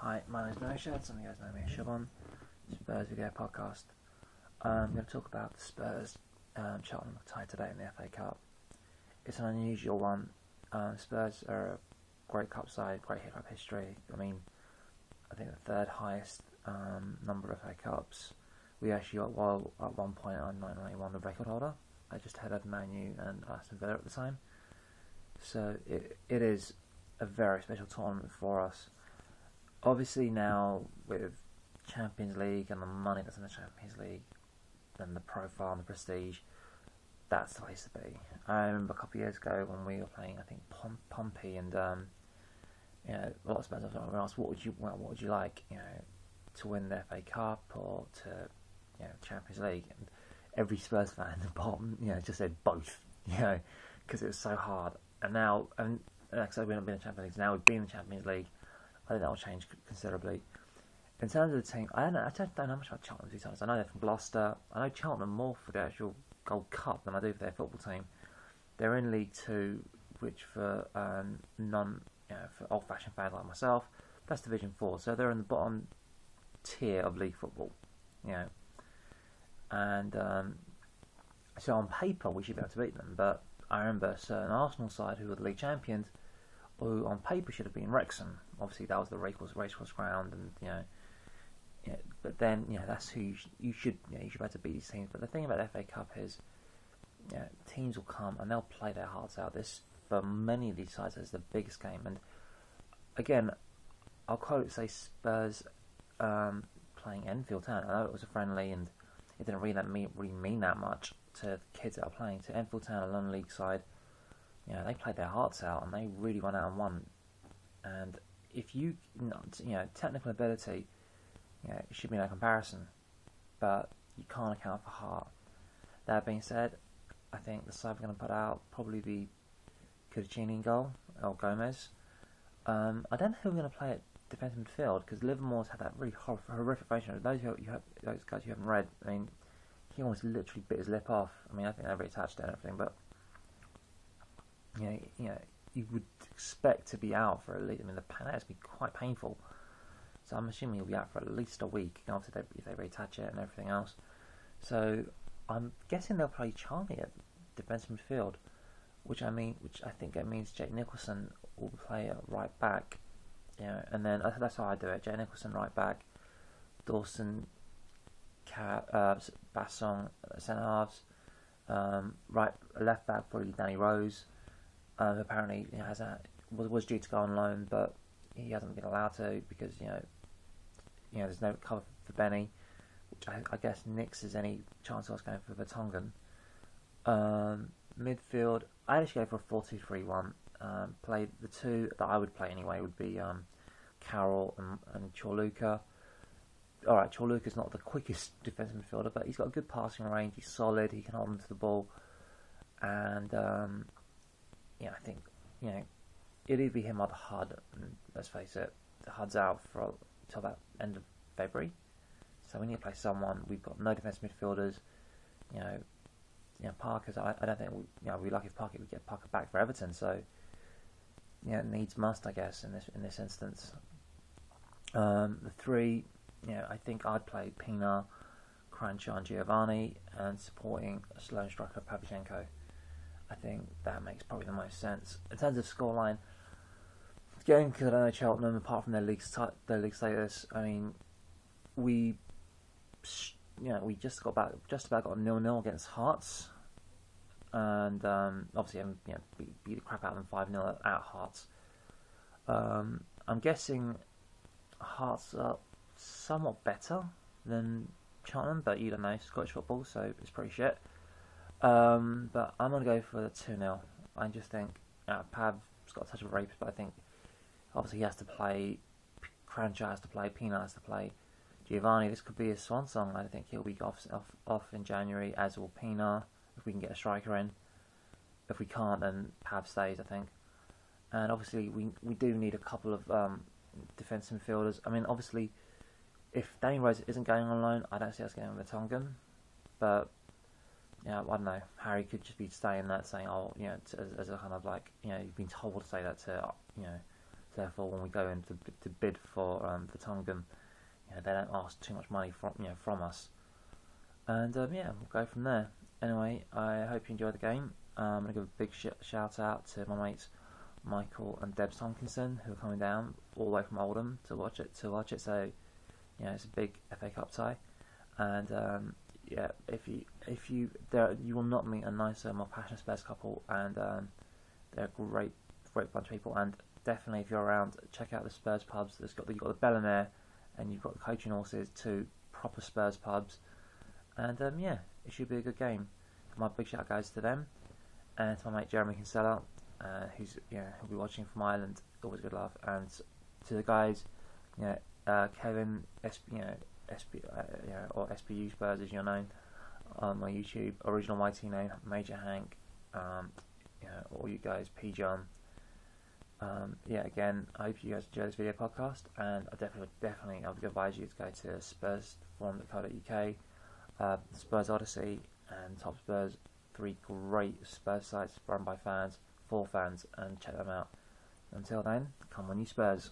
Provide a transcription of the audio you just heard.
Hi, my name is Noshad, some of you guys know me as Siobhan, Spurs Video Podcast. I'm going to talk about the Spurs Cheltenham tie today in the FA Cup. It's an unusual one. Spurs are a great cup side, great cup history. I mean, I think the third highest number of FA Cups. We actually got, well, at one point on 1991 the record holder. I just had Man U and Aston Villa at the time. So it is a very special tournament for us. Obviously now with Champions League and the money that's in the Champions League and the profile and the prestige, that's the place to be. I remember a couple of years ago when we were playing, I think Pompey, and a lot of Spurs were asked, what would you like, to win the FA Cup or to, Champions League? And every Spurs fan at the bottom, just said both, because it was so hard. And now, and like I said, we've not been in the Champions League. So now we've been in the Champions League. I think that will change considerably. In terms of the team, I don't know much about Cheltenham, to be honest. I know they're from Gloucester. I know Cheltenham more for the actual Gold Cup than I do for their football team. They're in League Two, which for for old-fashioned fans like myself, that's Division 4. So they're in the bottom tier of league football, And so on paper we should be able to beat them. But I remember a certain Arsenal side who were the league champions, who on paper should have been Wrexham. Obviously that was the racecourse ground, and but then that's who you should be able to beat these teams. But the thing about the FA Cup is, teams will come and they'll play their hearts out. This, for many of these sides, is the biggest game. And again, I'll quote say Spurs playing Enfield Town. I know it was a friendly and it didn't really mean that much to the kids that are playing. To Enfield Town, a London League side, they played their hearts out and they really went out and won. And if you, technical ability, it should be no comparison, but you can't account for heart. That being said, I think the side we're going to put out probably be Cudicini in goal, or Gomez. I don't know who we're going to play at defensive midfield, because Livermore's had that really horrific version. Those guys you haven't read, I mean, he almost literally bit his lip off. I mean, I think they're very attached to it and everything, but you would expect to be out for at least. I mean, that has to be quite painful. So I'm assuming he'll be out for at least a week after if they retouch it and everything else. So I'm guessing they'll play Charlie at defensive midfield, which I think it means Jake Nicholson will play at right back. And then that's how I do it. Jake Nicholson right back, Dawson, Bassong centre halves, left back probably Danny Rose. Apparently was due to go on loan, but he hasn't been allowed to because there's no cover for Benny, which I guess nixes is any chance of us going for Vertonghen. Midfield, I actually go for a 4-2-3-1. Play the two that I would play anyway would be Carroll and Chorluka. Alright, Chorluka's not the quickest defensive midfielder, but he's got a good passing range, he's solid, he can hold on to the ball, and I think it'd either be him or the Hud. And let's face it, the Hud's out until about end of February, so we need to play someone. We've got no defensive midfielders. Parker's. I don't think we'd be lucky if Parker would get Parker back for Everton. So needs must, I guess, in this instance. The three, I think I'd play Pina, Crancha, and Giovanni, and supporting a slow striker Pavlyuchenko. I think that makes probably the most sense. In terms of scoreline, getting because I don't know Cheltenham, apart from their league status, I mean, we just about got a 0-0 against Hearts, and obviously beat the crap out of them 5-0 at Hearts. I'm guessing Hearts are somewhat better than Cheltenham, but you don't know Scottish football, so it's pretty shit. But I'm going to go for the 2-0. I just think Pav's got a touch of a rapist, but I think obviously he has to play, Crancha has to play, Pina has to play, Giovanni. This could be his swan song. I think he'll be off in January, as will Pina, if we can get a striker in. If we can't, then Pav stays, I think. And obviously we do need a couple of defensive midfielders. I mean, obviously, if Danny Rose isn't going on loan, I don't see us getting Vertonghen, but I don't know. Harry could just be saying that, saying, as a kind of like, you've been told to say that to therefore when we go in to bid for Tottenham, they don't ask too much money from us. And yeah, we'll go from there. Anyway, I hope you enjoyed the game. I'm going to give a big shout out to my mates Michael and Deb Tomkinson, who are coming down all the way from Oldham to watch it. So it's a big FA Cup tie, and yeah, if you you will not meet a nicer, more passionate Spurs couple, and they're a great bunch of people. And definitely, if you're around, check out the Spurs pubs. You've got the Bellamere, and you've got the Coaching Horses, two proper Spurs pubs, and yeah, it should be a good game. My big shout out goes to them, and to my mate Jeremy Kinsella, who'll be watching from Ireland. Always good laugh. And to the guys, Kevin, or SPU Spurs as you're known on my YouTube, Original Mighty Name, Major Hank, all you guys, P John. Again, I hope you guys enjoy this video podcast, and I definitely I would advise you to go to spursforum.co.uk, Spurs Odyssey, and Top Spurs, 3 great Spurs sites run by fans, for fans, and check them out. Until then, come on you Spurs.